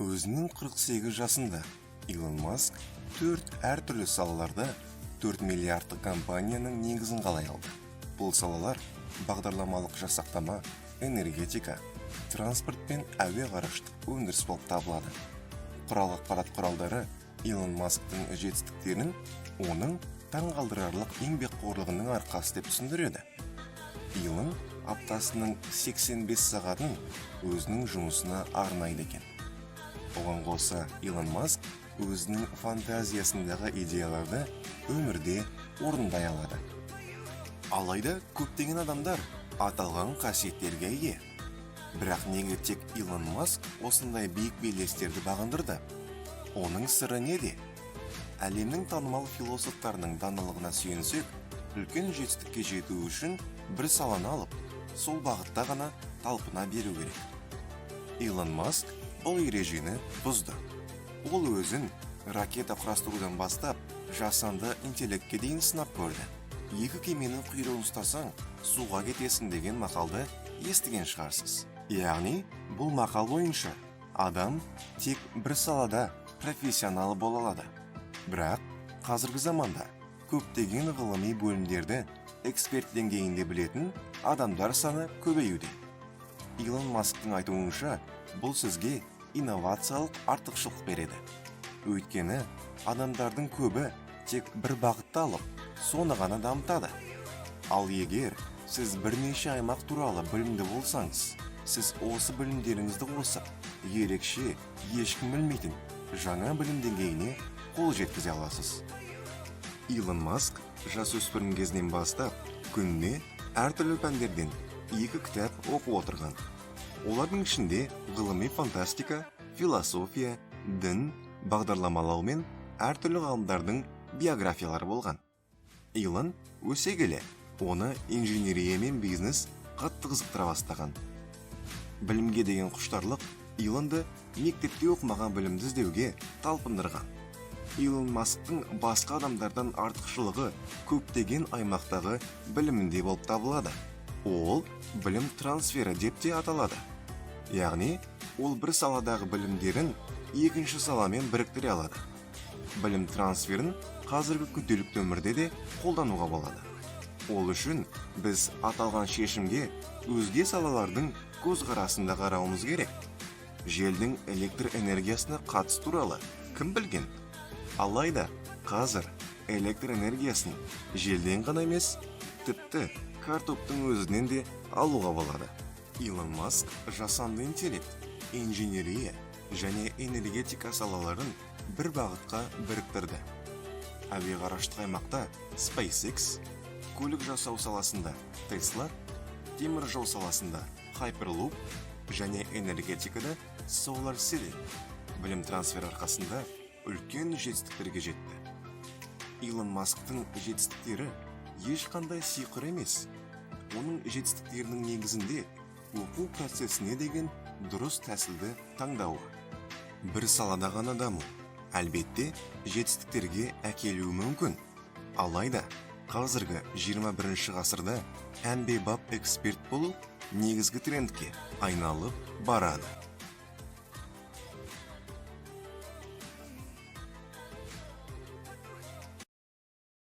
Өзінің 48 жасында Илон Маск 4 әртүрлі салаларда 4 миллиардтық компанияның негізін қалай алды. Бұл салалар бағдарламалық жасақтама, энергетика, транспорт пен әуе ғарыштық өндіріс болып табылады. Құрал ақпарат құралдары Илон Масктың жетістіктерін оның таңғалдырарлық еңбекқорлығының арқасы деп түсіндіреді. Илон аптасының 85 сағатын өзінің жұмысына арнайды екен. Оған қоса Илон Маск өзінің фантазиясындағы идеяларды өмірде орындай алады. Алайда көптеген адамдар аталған қасиеттерге ие. Бірақ неге тек Илон Маск осындай биік белестерді бағындырды? Оның сыры неде? Әлемнің танымал философтарының даналығына сүйенсек, үлкен жетістікке жету үшін бір саланы алып, сол бағытта ғана талпына беру керек. Илон Маск бұл ережені бұзды. Ол өзін ракета құрастырудан бастап, жасанды интеллектке дейін сынап көрді. Екі кеменің құйрығын ұстасаң, суға кетесің деген мақалды естіген шығарсыз. Яғни, бұл мақал бойынша адам тек бір салада профессионал бола алады. Бірақ қазіргі заманда көптеген ғылыми бөлімдерді эксперт деңгейінде білетін адамдар саны көбеюде. Илон Масктың айтуынша, бұл сізге инновациялық артықшылық береді. Өйткені адамдардың көбі тек бір бағытты алып, соны ғана дамытады. Ал егер сіз бірнеше аймақ туралы білімді болсаңыз, сіз осы білімдеріңізді қосып, ерекше, ешкім білмейтін жаңа білім деңгейіне қол жеткізе аласыз. Илон Маск жасөспірім кезінен бастап күніне әртүрлі пәндерден 2 кітап оқып отырған. Олардың ішінде ғылыми фантастика, философия, дін, бағдарламалау мен әртүрлі ғалымдардың биографиялары болған. Илон өсе келе, оны инженерия мен бизнес қатты қызықтыра бастаған. Білімге деген құштарлық Илонды мектепте оқымаған білімді іздеуге талпындырған. Илон Масктың басқа адамдардан артықшылығы көптеген аймақтағы білімінде болып табылады. Ол білім трансфері деп те аталады. Яғни, ол бір саладағы білімдерін екінші саламен біріктіре алады. Білім трансферін қазіргі күнделікті өмірде де қолдануға болады. Ол үшін біз аталған шешімге өзге салалардың көзқарасында қарауымыз керек. Желдің электр энергиясына қатысу туралы кім білген? Алайда қазір электр энергиясын желден ғана емес, тіпті картоптың өзінен де алуға болады. Илон Маск жасанды интеллект, инженерия және энергетика салаларын бір бағытқа біріктірді. Әуе ғарыштық аймақта SpaceX, көлік жасау саласында Tesla, темір жол саласында Hyperloop және энергетикада Solar City білім трансфер арқасында үлкен жетістіктерге жетті. Илон Масктың жетістіктері ешқандай сиқыр емес. Оның жетістіктерінің негізінде оқу процесіне деген дұрыс тәсілді таңдауы. Бір салада ғана даму, әлбетте, жетістіктерге әкелуі мүмкін. Алайда, қазіргі 21 ғасырда әмбебап эксперт болу негізгі трендке айналып барады.